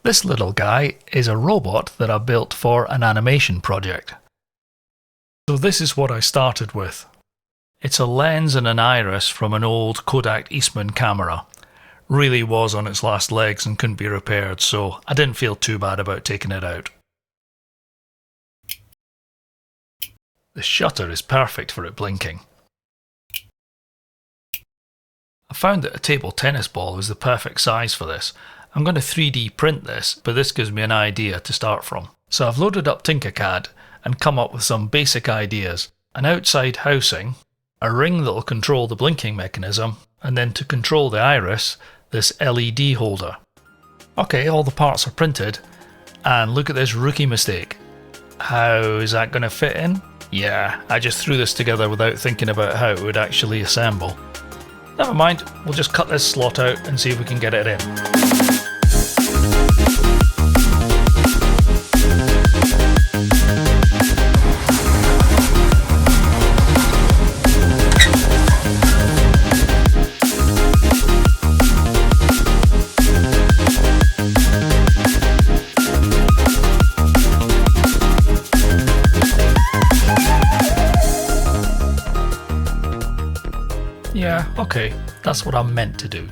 This little guy is a robot that I built for an animation project. So this is what I started with. It's a lens and an iris from an old Kodak Eastman camera. Really was on its last legs and couldn't be repaired, so I didn't feel too bad about taking it out. The shutter is perfect for it blinking. I found that a table tennis ball is the perfect size for this. I'm going to 3D print this, but this gives me an idea to start from. So I've loaded up Tinkercad and come up with some basic ideas. An outside housing, a ring that will control the blinking mechanism, and then to control the iris, this LED holder. Okay, all the parts are printed, and look at this rookie mistake. How is that going to fit in? Yeah, I just threw this together without thinking about how it would actually assemble. Never mind, we'll just cut this slot out and see if we can get it in. Yeah, okay, that's what I'm meant to do.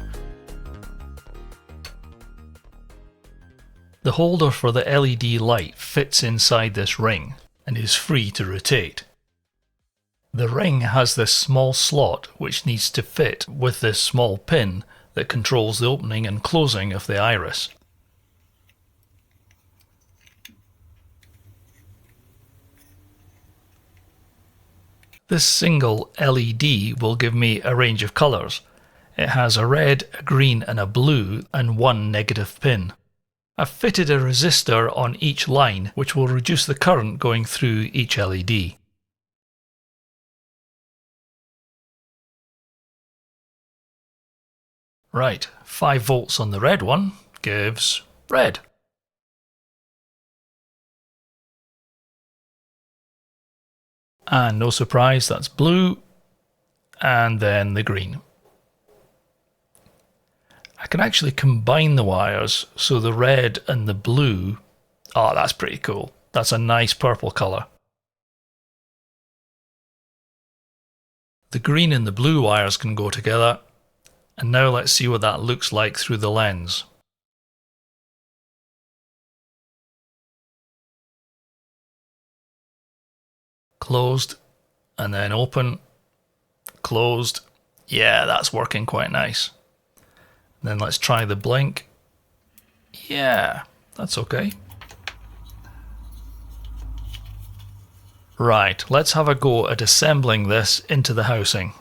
The holder for the LED light fits inside this ring and is free to rotate. The ring has this small slot which needs to fit with this small pin that controls the opening and closing of the iris. This single LED will give me a range of colours. It has a red, a green and a blue and one negative pin. I've fitted a resistor on each line which will reduce the current going through each LED. Right, 5 volts on the red one gives red. And no surprise, that's blue, and then the green. I can actually combine the wires, so the red and the blue, oh that's pretty cool. That's a nice purple colour. The green and the blue wires can go together, and now let's see what that looks like through the lens. Closed, and then open, closed. Yeah, that's working quite nice. Then let's try the blink. Yeah, that's okay. Right, let's have a go at assembling this into the housing.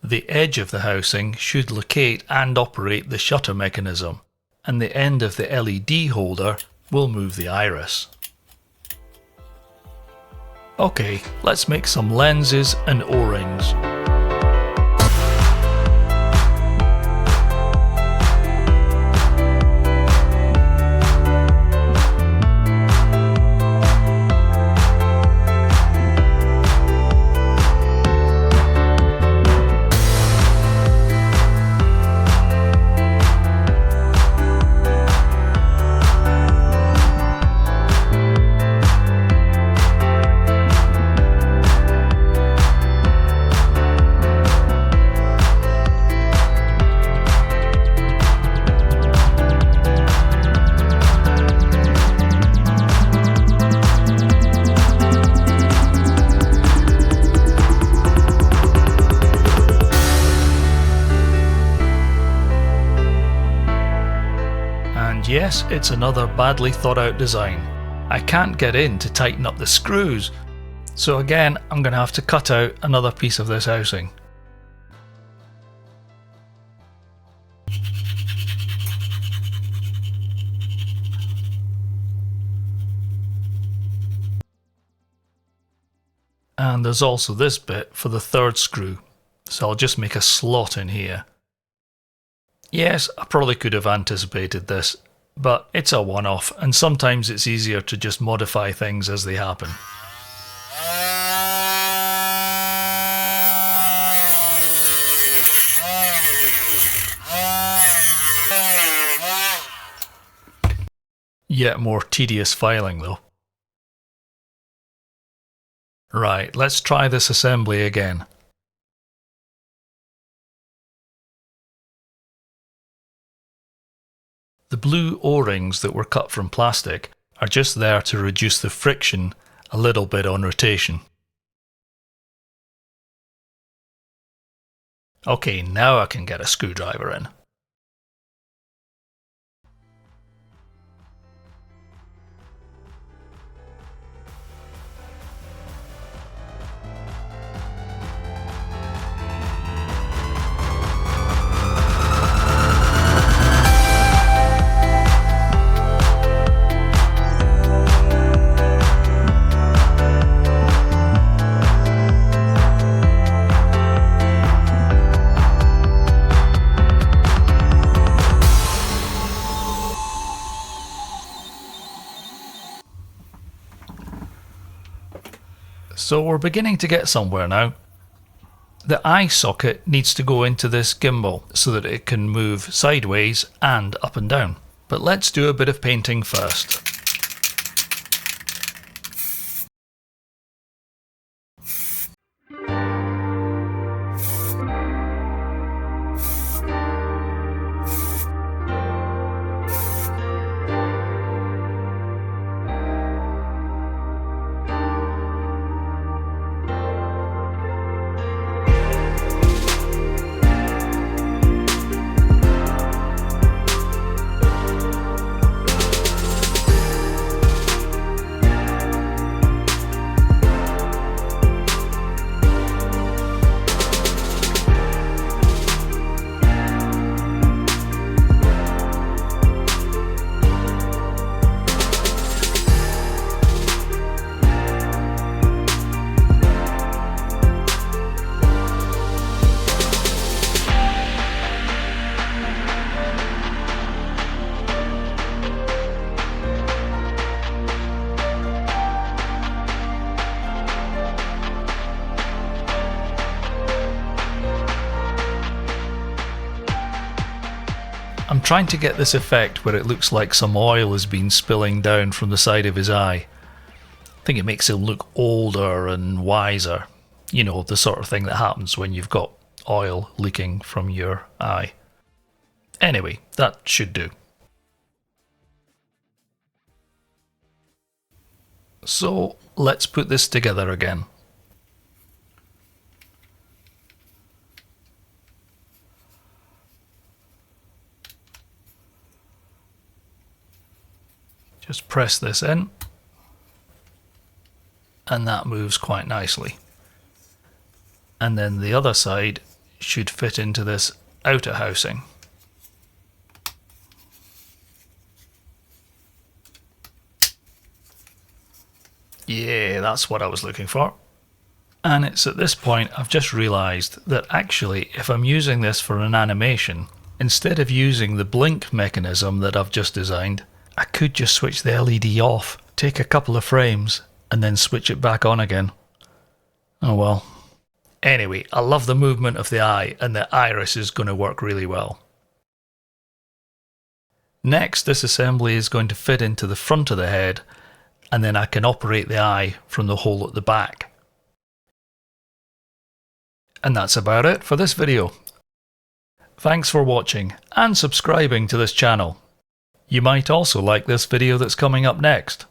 The edge of the housing should locate and operate the shutter mechanism, and the end of the LED holder will move the iris. Okay, let's make some lenses and O-rings. Yes, it's another badly thought out design. I can't get in to tighten up the screws, so again I'm going to have to cut out another piece of this housing. And there's also this bit for the third screw, so I'll just make a slot in here. Yes, I probably could have anticipated this, but it's a one-off, and sometimes it's easier to just modify things as they happen. Yet more tedious filing though. Right, let's try this assembly again. The blue O-rings that were cut from plastic are just there to reduce the friction a little bit on rotation. Okay, now I can get a screwdriver in. So we're beginning to get somewhere now. The eye socket needs to go into this gimbal so that it can move sideways and up and down. But let's do a bit of painting first. I'm trying to get this effect where it looks like some oil has been spilling down from the side of his eye. I think it makes him look older and wiser. You know, the sort of thing that happens when you've got oil leaking from your eye. Anyway, that should do. So let's put this together again. Just press this in, and that moves quite nicely. And then the other side should fit into this outer housing. Yeah, that's what I was looking for. And it's at this point I've just realised that actually if I'm using this for an animation, instead of using the blink mechanism that I've just designed, I could just switch the LED off, take a couple of frames, and then switch it back on again. Oh well. Anyway, I love the movement of the eye, and the iris is going to work really well. Next, this assembly is going to fit into the front of the head, and then I can operate the eye from the hole at the back. And that's about it for this video. Thanks for watching and subscribing to this channel. You might also like this video that's coming up next.